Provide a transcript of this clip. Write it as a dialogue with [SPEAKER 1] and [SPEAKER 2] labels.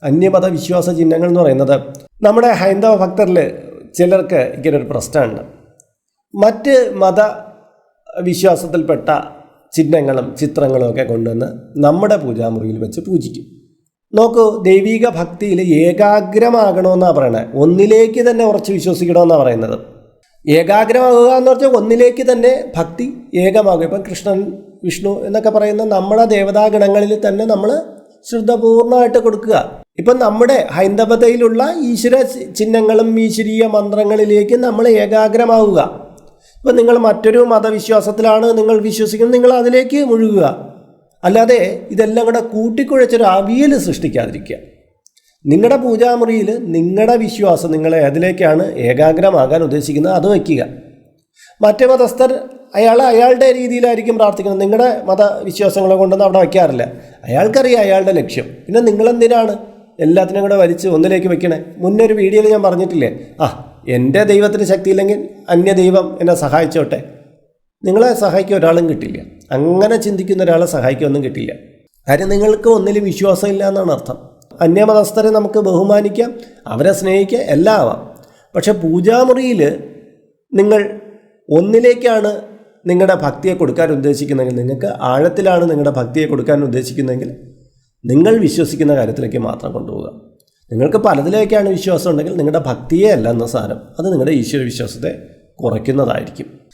[SPEAKER 1] അന്യമത വിശ്വാസ ചിഹ്നങ്ങൾ എന്ന് പറയുന്നത് നമ്മുടെ ഹൈന്ദവ ഭക്തരിൽ ചിലർക്ക് ഇങ്ങനൊരു പ്രശ്നമുണ്ട്. മറ്റ് മത വിശ്വാസത്തിൽപ്പെട്ട ചിഹ്നങ്ങളും ചിത്രങ്ങളും ഒക്കെ കൊണ്ടുവന്ന് നമ്മുടെ പൂജാമുറിയിൽ വെച്ച് പൂജിക്കും. നോക്കൂ, ദൈവിക ഭക്തിയിൽ ഏകാഗ്രമാകണമെന്നാണ് പറയണത്. ഒന്നിലേക്ക് തന്നെ ഉറച്ച് വിശ്വസിക്കണമെന്നാണ് പറയുന്നത്. ഏകാഗ്രമാകുക എന്ന് പറഞ്ഞാൽ ഒന്നിലേക്ക് തന്നെ ഭക്തി ഏകമാകുക. ഇപ്പം കൃഷ്ണൻ, വിഷ്ണു എന്നൊക്കെ പറയുന്ന നമ്മുടെ ദേവതാഗണങ്ങളിൽ തന്നെ നമ്മൾ ശ്രദ്ധപൂർണ്ണമായിട്ട് കൊടുക്കുക. ഇപ്പം നമ്മുടെ ഹൈന്ദവതയിലുള്ള ഈശ്വര ചിഹ്നങ്ങളും ഈശ്വരീയ മന്ത്രങ്ങളിലേക്ക് നമ്മൾ ഏകാഗ്രമാവുക. ഇപ്പം നിങ്ങൾ മറ്റൊരു മതവിശ്വാസത്തിലാണ് നിങ്ങൾ വിശ്വസിക്കുന്നത്, നിങ്ങൾ അതിലേക്ക് മുഴുകുക. അല്ലാതെ ഇതെല്ലാം കൂടെ കൂട്ടിക്കുഴച്ചൊരു അവിയൽ സൃഷ്ടിക്കാതിരിക്കുക. നിങ്ങളുടെ പൂജാമുറിയിൽ നിങ്ങളുടെ വിശ്വാസം, നിങ്ങൾ ഏതിലേക്കാണ് ഏകാഗ്രമാകാൻ ഉദ്ദേശിക്കുന്നത് അത് വയ്ക്കുക. മറ്റേ മതസ്ഥർ അയാളുടെ രീതിയിലായിരിക്കും പ്രാർത്ഥിക്കുന്നത്. നിങ്ങളുടെ മതവിശ്വാസങ്ങളെ കൊണ്ടൊന്നും അവിടെ വയ്ക്കാറില്ല. അയാൾക്കറിയാം അയാളുടെ ലക്ഷ്യം. പിന്നെ നിങ്ങളെന്തിനാണ് എല്ലാത്തിനും കൂടെ വലിച്ച് ഒന്നിലേക്ക് വെക്കണേ? മുന്നേ ഒരു വീഡിയോയിൽ ഞാൻ പറഞ്ഞിട്ടില്ലേ, എൻ്റെ ദൈവത്തിന് ശക്തിയില്ലെങ്കിൽ അന്യ ദൈവം എന്നെ സഹായിച്ചോട്ടെ. നിങ്ങളെ സഹായിക്കാൻ ഒരാളും കിട്ടില്ല. അങ്ങനെ ചിന്തിക്കുന്ന ഒരാളെ സഹായിക്കൊന്നും കിട്ടില്ല. കാര്യം നിങ്ങൾക്ക് ഒന്നിലും വിശ്വാസമില്ല എന്നാണ് അർത്ഥം. അന്യമതസ്ഥരെ നമുക്ക് ബഹുമാനിക്കാം, അവരെ സ്നേഹിക്കാം, എല്ലാം ആവാം. പക്ഷെ പൂജാമുറിയിൽ നിങ്ങൾ ഒന്നിലേക്കാണ് നിങ്ങളുടെ ഭക്തിയെ കൊടുക്കാൻ ഉദ്ദേശിക്കുന്നതെങ്കിൽ, നിങ്ങൾക്ക് ആഴത്തിലാണ് നിങ്ങളുടെ ഭക്തിയെ കൊടുക്കാൻ ഉദ്ദേശിക്കുന്നതെങ്കിൽ നിങ്ങൾ വിശ്വസിക്കുന്ന കാര്യത്തിലേക്ക് മാത്രം കൊണ്ടുപോകുക. നിങ്ങൾക്ക് പലതിലേക്കാണ് വിശ്വാസം ഉണ്ടെങ്കിൽ നിങ്ങളുടെ ഭക്തിയെ അല്ല എന്ന സാരം അത് നിങ്ങളുടെ ഈശ്വര വിശ്വാസത്തെ കുറയ്ക്കുന്നതായിരിക്കും.